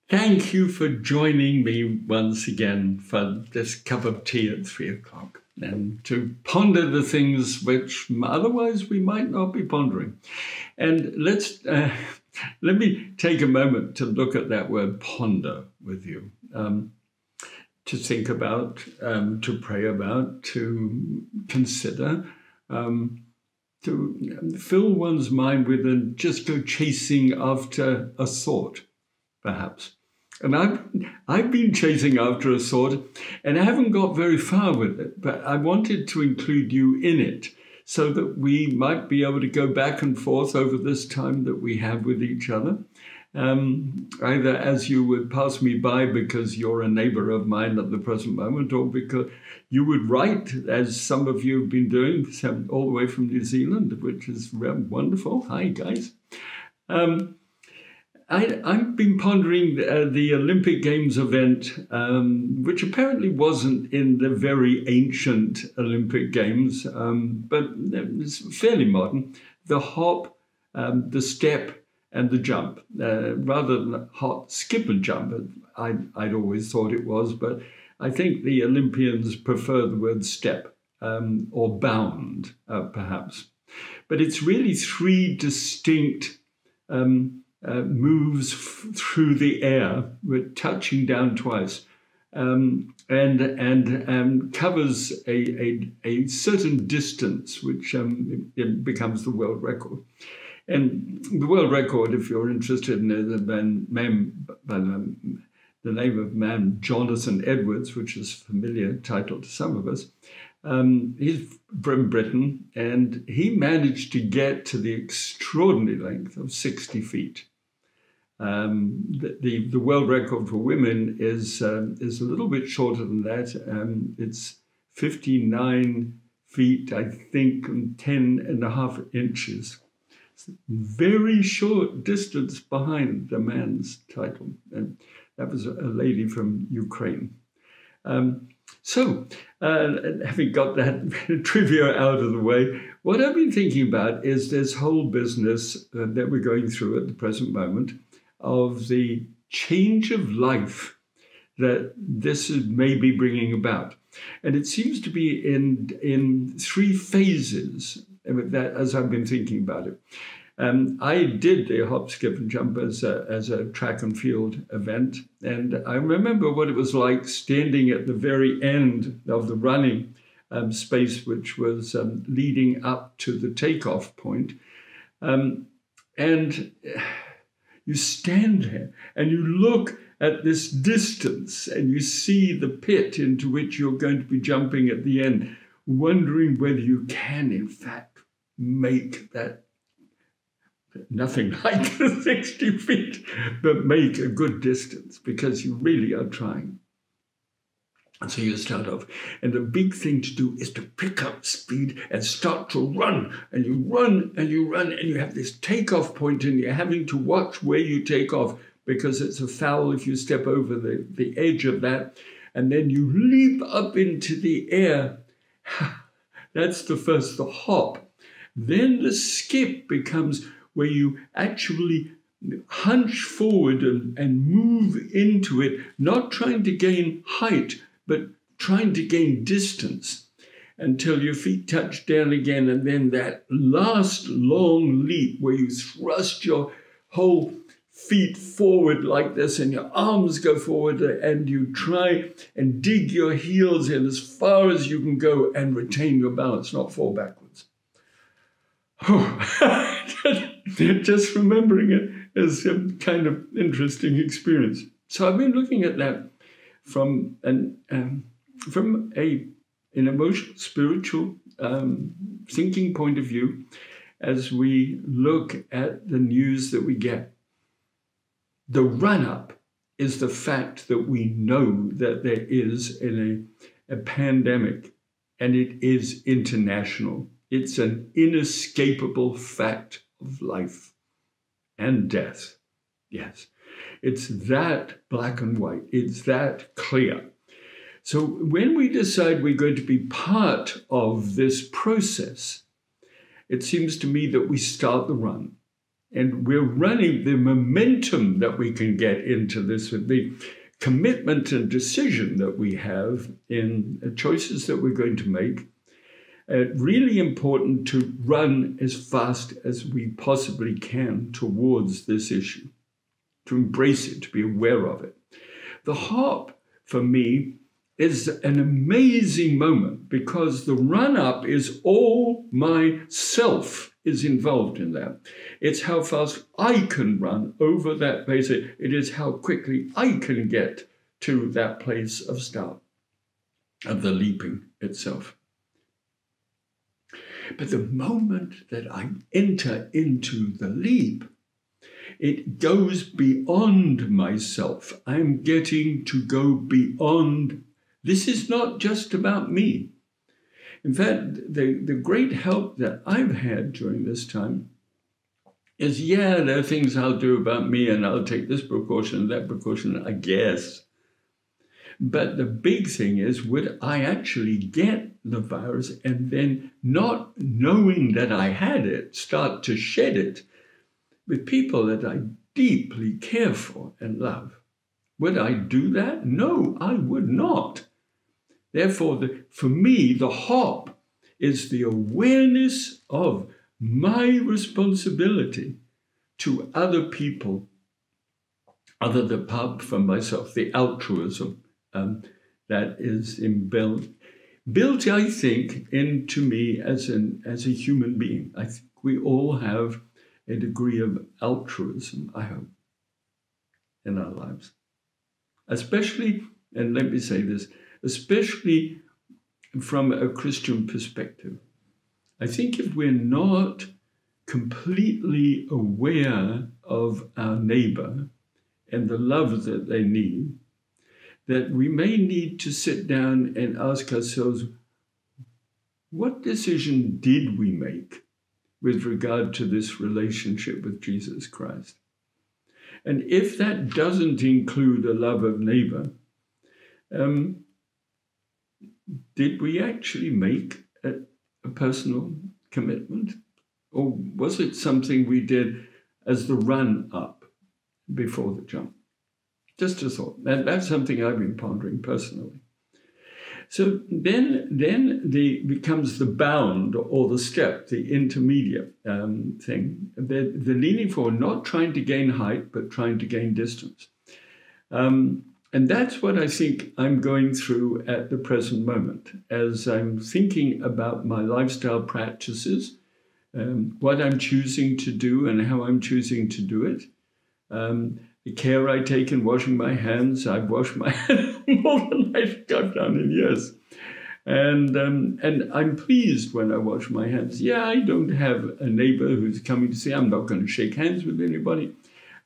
Thank you for joining me once again for this cup of tea at 3 o'clock and to ponder the things which otherwise we might not be pondering. And let me take a moment to look at that word ponder with you, to think about, to pray about, to consider, to fill one's mind with and just go chasing after a thought, perhaps. And I've been chasing after a thought and I haven't got very far with it, but I wanted to include you in it so that we might be able to go back and forth over this time that we have with each other. Either as you would pass me by because you're a neighbor of mine at the present moment, or because you would write, as some of you have been doing, all the way from New Zealand, which is wonderful. Hi, guys. I've been pondering the Olympic Games event, which apparently wasn't in the very ancient Olympic Games, but it's fairly modern. The hop, the step, and the jump, rather than hop, skip, and jump. I'd always thought it was, but I think the Olympians prefer the word step or bound, perhaps. But it's really three distinct moves through the air, with touching down twice, and covers a certain distance, which it becomes the world record. And the world record, if you're interested in it, by the name of man Jonathan Edwards, which is a familiar title to some of us. He's from Britain, and he managed to get to the extraordinary length of 60 feet. The world record for women is a little bit shorter than that. It's 59 feet, I think, and 10.5 inches. It's a very short distance behind the man's title. And that was a lady from Ukraine. So, having got that trivia out of the way, what I've been thinking about is this whole business that we're going through at the present moment of the change of life that this may be bringing about. And it seems to be in three phases that, as I've been thinking about it. I did the hop, skip, and jump as a track and field event. And I remember what it was like standing at the very end of the running space, which was leading up to the takeoff point. And you stand there and you look at this distance and you see the pit into which you're going to be jumping at the end, wondering whether you can, in fact, make that nothing like the 60 feet, but make a good distance, because you really are trying. And so you start off, and the big thing to do is to pick up speed and start to run, and you run and you run, and you have this takeoff point, and you're having to watch where you take off, because it's a foul if you step over the edge of that, and then you leap up into the air. That's the hop. Then the skip becomes where you actually hunch forward and move into it, not trying to gain height, but trying to gain distance until your feet touch down again. And then that last long leap where you thrust your whole feet forward like this and your arms go forward, and you try and dig your heels in as far as you can go and retain your balance, not fall backwards. Oh, just remembering it is a kind of interesting experience. So I've been looking at that from an emotional, spiritual, thinking point of view as we look at the news that we get. The run-up is the fact that we know that there is a pandemic, and it is international. It's an inescapable fact of life and death. Yes, it's that black and white. It's that clear. So when we decide we're going to be part of this process, it seems to me that we start the run. And we're running the momentum that we can get into this with the commitment and decision that we have in choices that we're going to make. Really important to run as fast as we possibly can towards this issue, to embrace it, to be aware of it. The hop, for me, is an amazing moment because the run-up is all myself is involved in that. It's how fast I can run over that base. It is how quickly I can get to that place of start, of the leaping itself. But the moment that I enter into the leap, it goes beyond myself. I'm getting to go beyond. This is not just about me. In fact, the great help that I've had during this time is, yeah, there are things I'll do about me and I'll take this precaution and that precaution, I guess. But the big thing is, would I actually get the virus and then, not knowing that I had it, start to shed it with people that I deeply care for and love? Would I do that? No, I would not. Therefore, for me, the hop is the awareness of my responsibility to other people, other than apart from myself, the altruism that is built, I think, into me as a human being. I think we all have a degree of altruism, I hope, in our lives. Especially, and let me say this, especially from a Christian perspective. I think if we're not completely aware of our neighbor and the love that they need, that we may need to sit down and ask ourselves, what decision did we make with regard to this relationship with Jesus Christ? And if that doesn't include a love of neighbor, did we actually make a personal commitment? Or was it something we did as the run up before the jump? Just a thought. That's something I've been pondering personally. So then becomes the bound or the step, the intermediate thing. The leaning forward, not trying to gain height, but trying to gain distance. And that's what I think I'm going through at the present moment as I'm thinking about my lifestyle practices, what I'm choosing to do and how I'm choosing to do it. The care I take in washing my hands. I've washed my hands more than I think I've done in years. And I'm pleased when I wash my hands. Yeah, I don't have a neighbor who's coming to say, I'm not going to shake hands with anybody.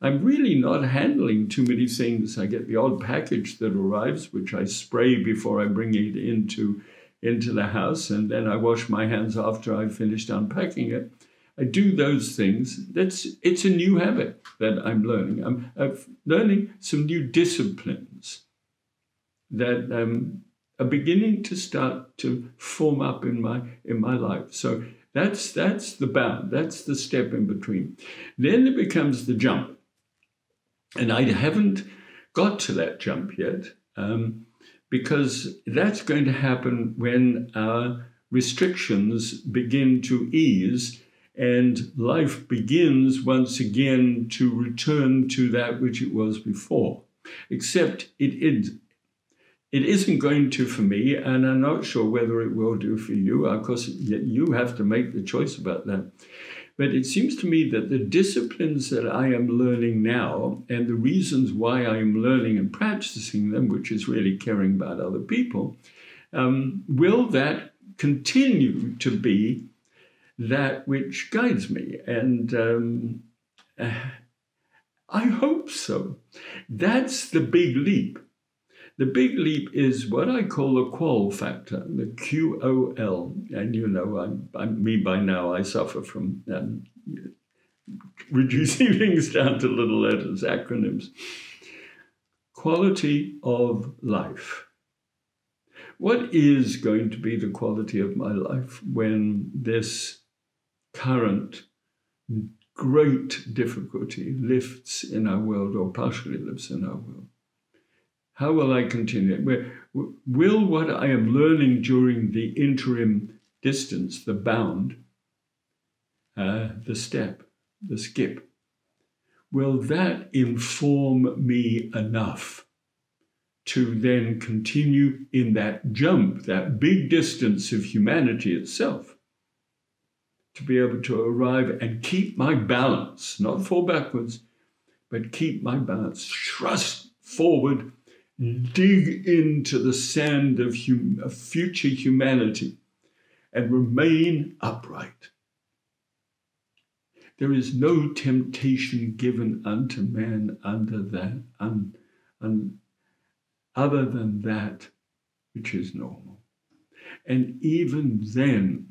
I'm really not handling too many things. I get the odd package that arrives, which I spray before I bring it into the house, and then I wash my hands after I've finished unpacking it. I do those things. It's a new habit that I'm learning. I'm learning some new disciplines that are beginning to start to form up in my life. So that's the bound. That's the step in between. Then it becomes the jump. And I haven't got to that jump yet because that's going to happen when our restrictions begin to ease and life begins once again to return to that which it was before. Except it isn't going to for me, and I'm not sure whether it will do for you. Of course, you have to make the choice about that. But it seems to me that the disciplines that I am learning now and the reasons why I am learning and practicing them, which is really caring about other people, will that continue to be that which guides me? And I hope so. That's the big leap. The big leap is what I call the qual factor, the QOL. And you know, me by now, I suffer from reducing things down to little letters, acronyms. Quality of life. What is going to be the quality of my life when this current great difficulty lifts in our world, or partially lives in our world. How will I continue? Will what I am learning during the interim distance, the bound, the step, the skip, will that inform me enough to then continue in that jump, that big distance of humanity itself, to be able to arrive and keep my balance, not fall backwards, but keep my balance, thrust forward, dig into the sand of future humanity, and remain upright. There is no temptation given unto man other than that which is normal. And even then,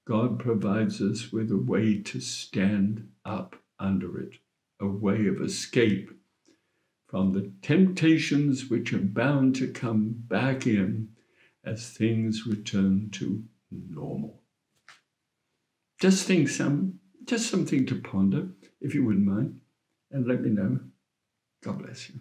God provides us with a way to stand up under it, a way of escape from the temptations which are bound to come back in as things return to normal. Just something to ponder, if you wouldn't mind, and let me know. God bless you.